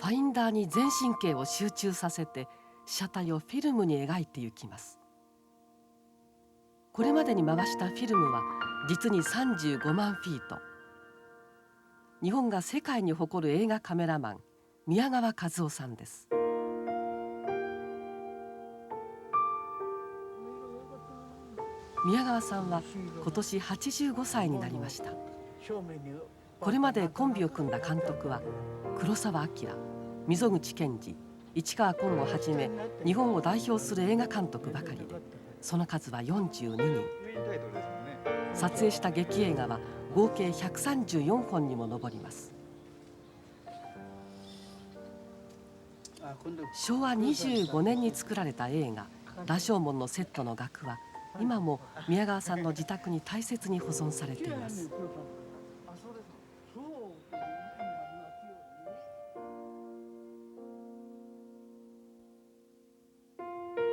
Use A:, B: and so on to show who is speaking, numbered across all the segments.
A: ァインダーに全神経を集中させて被写体をフィルムに描いていきます。これまでに回したフィルムは実に35万フィート。日本が世界に誇る映画カメラマン宮川和夫さんです。宮川さんは今年85歳になりました。これまでコンビを組んだ監督は黒澤明、溝口健二、市川崑をはじめ日本を代表する映画監督ばかりで、その数は42人。撮影した劇映画は合計134本にも上ります。昭和25年に作られた映画「羅生門」のセットの額は今も宮川さんの自宅に大切に保存されています。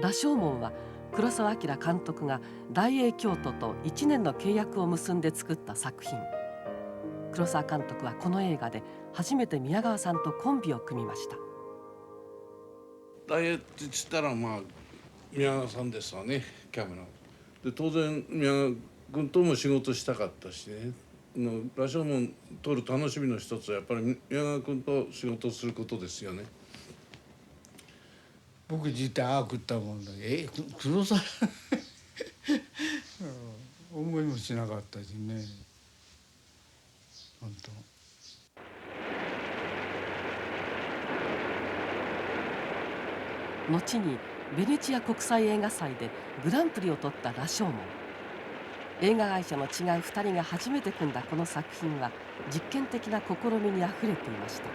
A: 羅生門は黒澤明監督が大英京都と1年の契約を結んで作った作品。黒澤監督はこの映画で初めて宮川さんとコンビを組みました。
B: 大英って言ったら宮川さんですわね、キャメラで。当然宮川君とも仕事したかったしね、羅生門撮る楽しみの一つはやっぱり宮川君と仕事をすることですよね。
C: 僕自体ああ食ったもんだけど黒沢思いもしなかったしね、本
A: 当。後にベネチア国際映画祭でグランプリを取った羅生門。映画会社の違う2人が初めて組んだこの作品は実験的な試みにあふれていました。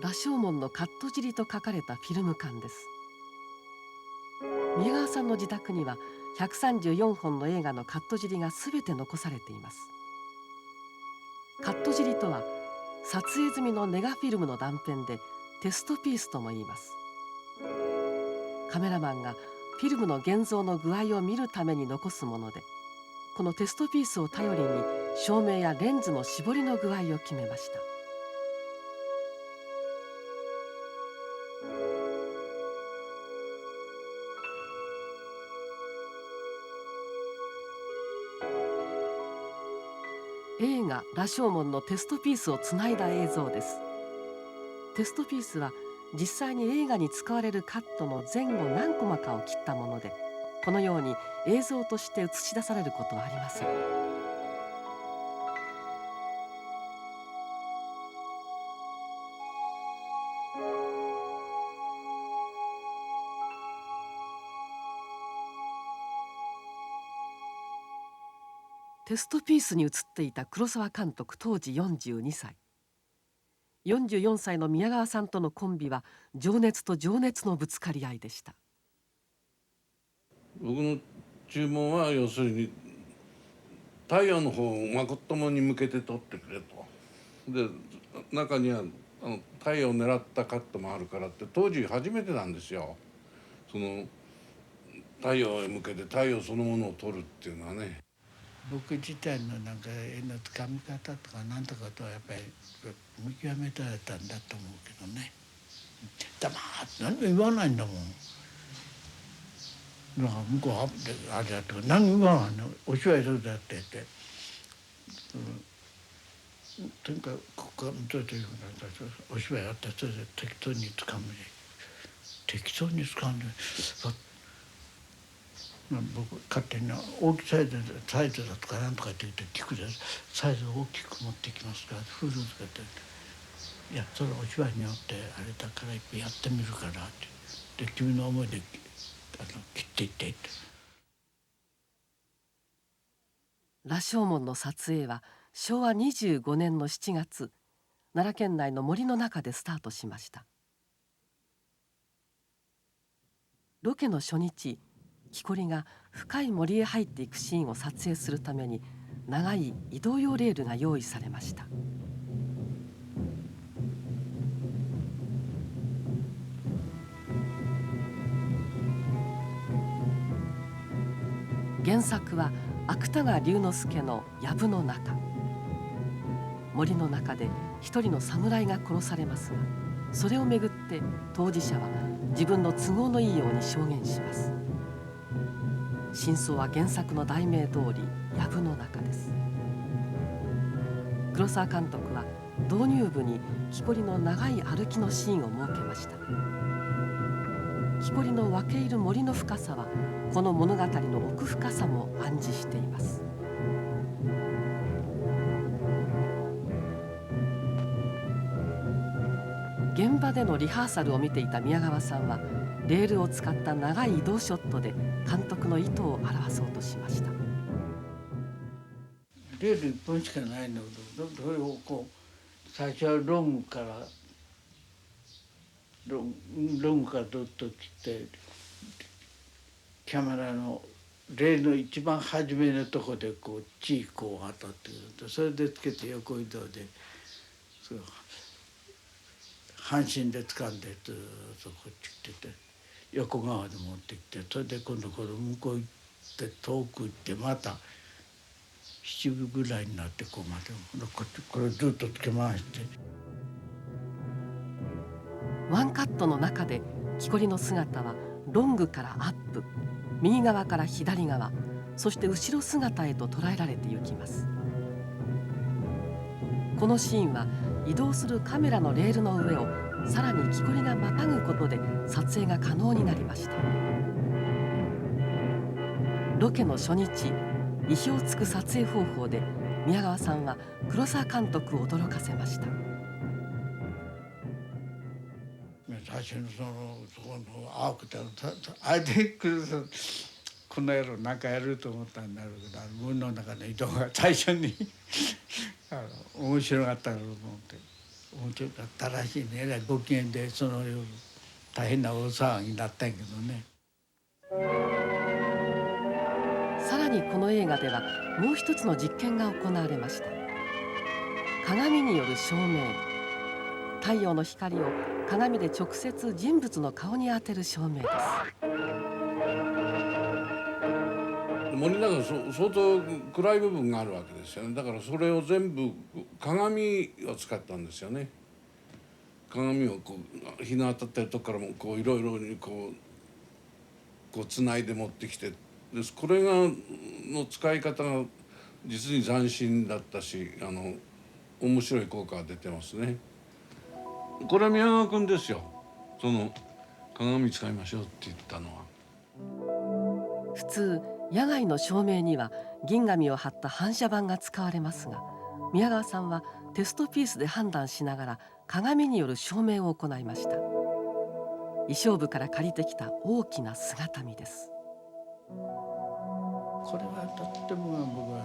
A: 羅生門のカット尻と書かれたフィルム缶です。宮川さんの自宅には134本の映画のカット尻が全て残されています。カット尻とは撮影済みのネガフィルムの断片でテストピースとも言います。カメラマンがフィルムの現像の具合を見るために残すもので、このテストピースを頼りに照明やレンズの絞りの具合を決めました。映画「羅生門」のテストピースをつないだ映像です。テストピースは実際に映画に使われるカットの前後何コマかを切ったもので、このように映像として映し出されることはありません。テストピースに映っていた黒澤監督当時42歳。44歳の宮川さんとのコンビは情熱と情熱のぶつかり合いでした。
B: 僕の注文は要するに太陽の方をまこともに向けて撮ってくれと。で中には太陽を狙ったカットもあるからって、当時初めてなんですよ。その太陽へ向けて太陽そのものを撮るっていうのはね。
C: 僕自体のなんか絵のつかみ方とかなんとかとはやっぱり見極められたんだと思うけどね。黙って何も言わないんだもん。向こうはあれだとか何も言わないの。お芝居するだって言って、とにかくここから見といてよ、お芝居やったらそれで適当につかむで、適当につかんで。僕勝手に大きいサイズだとかなんとかって言って聞くで、サイズを大きく持ってきますからフードとかって、いやそれお芝居によってあれだからいっぺんやってみるからって、で君の思いで切っていってって。
A: 羅生門の撮影は昭和25年の7月、奈良県内の森の中でスタートしました。ロケの初日、木こりが深い森へ入っていくシーンを撮影するために長い移動用レールが用意されました。原作は芥川龍之介の「藪の中」。森の中で一人の侍が殺されますが、それをめぐって当事者は自分の都合のいいように証言します。真相は原作の題名通り藪の中です。黒澤監督は導入部に木こりの長い歩きのシーンを設けました。木こりの分け入る森の深さはこの物語の奥深さも暗示しています。現場でのリハーサルを見ていた宮川さんはレールを使った長い移動ショットで監督の意図を表そうとしました。
C: レール一本しかないんだけど、それをこう最初はロングからずっと来て、キャメラのレールの一番初めのとこでこうチークを当たってくると、それでつけて横移動でそう半身で掴んでずっとこっち来てて、横側で持ってきて、それで今度これ向こう行って遠く行ってまた7分ぐらいになってこうまでこれずっとつけ回して。
A: ワンカットの中で木こりの姿はロングからアップ、右側から左側、そして後ろ姿へと捉えられていきます。このシーンは移動するカメラのレールの上をさらに木こりがまたぐことで撮影が可能になりました。ロケの初日、意表をつく撮影方法で宮川さんは黒澤監督を驚かせました。
C: 最初のそこの青くてあれでこの野郎なんかやると思ったんだろうけど、森の中の移動が最初に面白かったと思って、面白かったらしいね。えらいご機嫌でその夜大変な大騒ぎになったんやけどね。
A: さらにこの映画ではもう一つの実験が行われました。鏡による照明。太陽の光を鏡で直接人物の顔に当てる照明です。
B: 森の中相当暗い部分があるわけですよね。だからそれを全部鏡を使ったんですよね。鏡をこう日の当たってるとこからもこういろいろにこうつないで持ってきてです。これの使い方が実に斬新だったし、面白い効果が出てますね。これは宮川君ですよ。その鏡使いましょうって言ったのは。
A: 普通野外の照明には銀紙を貼った反射板が使われますが、宮川さんはテストピースで判断しながら鏡による照明を行いました。衣装部から借りてきた大きな姿見です。
C: これはとっても僕は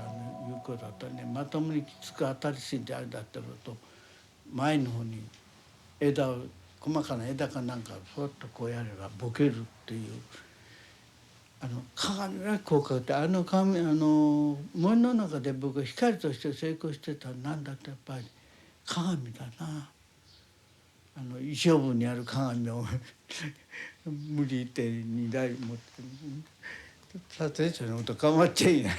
C: 有効だったね。まともにきつく当たりすぎてあれだったのと、前の方に枝を細かな枝かなんかふわっとこうやればボケるっていう鏡が効果で、鏡森の中で僕は光として成功してたのなんだってやっぱり鏡だな。衣装部にある鏡を無理言って2台持って撮影者のこと構っちゃいない。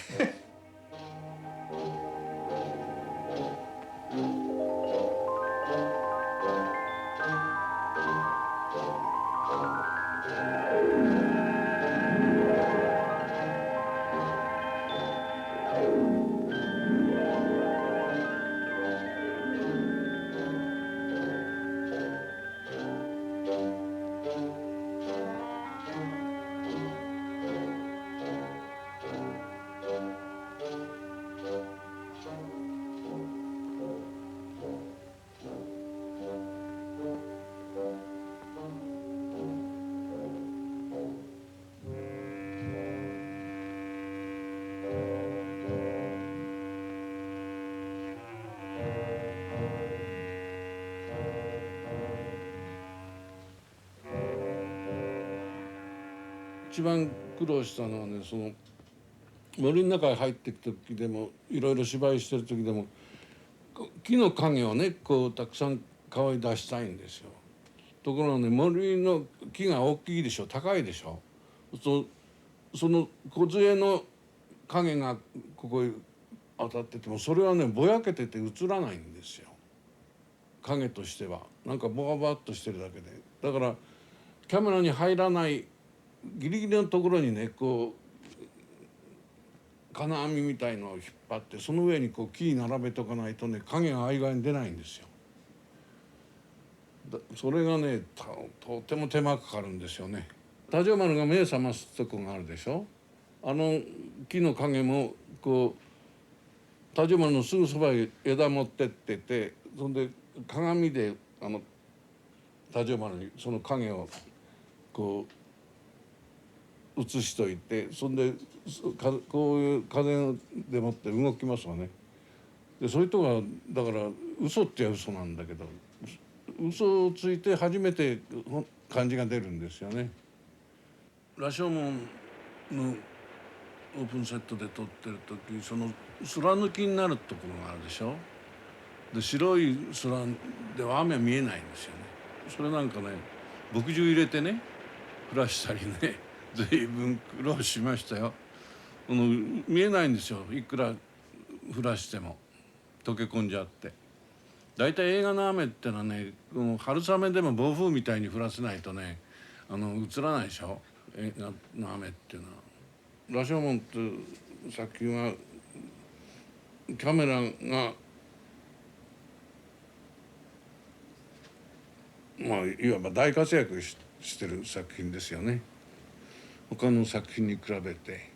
B: 一番苦労したのはね、その森の中に入っていく時でもいろいろ芝居してる時でも木の影をねこうたくさん顔に出したいんですよ。ところがね、森の木が大きいでしょ、高いでしょ。その梢の影がここへ当たっててもそれはねぼやけてて映らないんですよ。影としてはなんかボワボワっとしてるだけで。だからキャメラに入らないギリギリのところにねこう金網みたいのを引っ張ってその上にこう木並べとかないとね影が間に出ないんですよ。それがねとても手間かかるんですよね。太丈丸が目を覚ますとこがあるでしょ。あの木の影もこう太丈丸のすぐそばへ枝持ってってて、そんで鏡で太丈丸にその影をこう映しといて、そんでこういう風でもって動きますわね。でそういうとこがだから嘘っては嘘なんだけど、嘘をついて初めて感じが出るんですよね。羅生門のオープンセットで撮ってる時、その空抜きになるところがあるでしょ。で白い空では雨見えないんですよね。それなんかね墨汁入れてね降らしたりね随分苦労しましたよ。見えないんですよ、いくら降らしても溶け込んじゃって。大体映画の雨ってのはねこの春雨でも暴風みたいに降らせないとね映らないでしょ、映画の雨っていうのは。羅生門っていう作品はカメラがいわば大活躍してる作品ですよね。他の作品に比べて。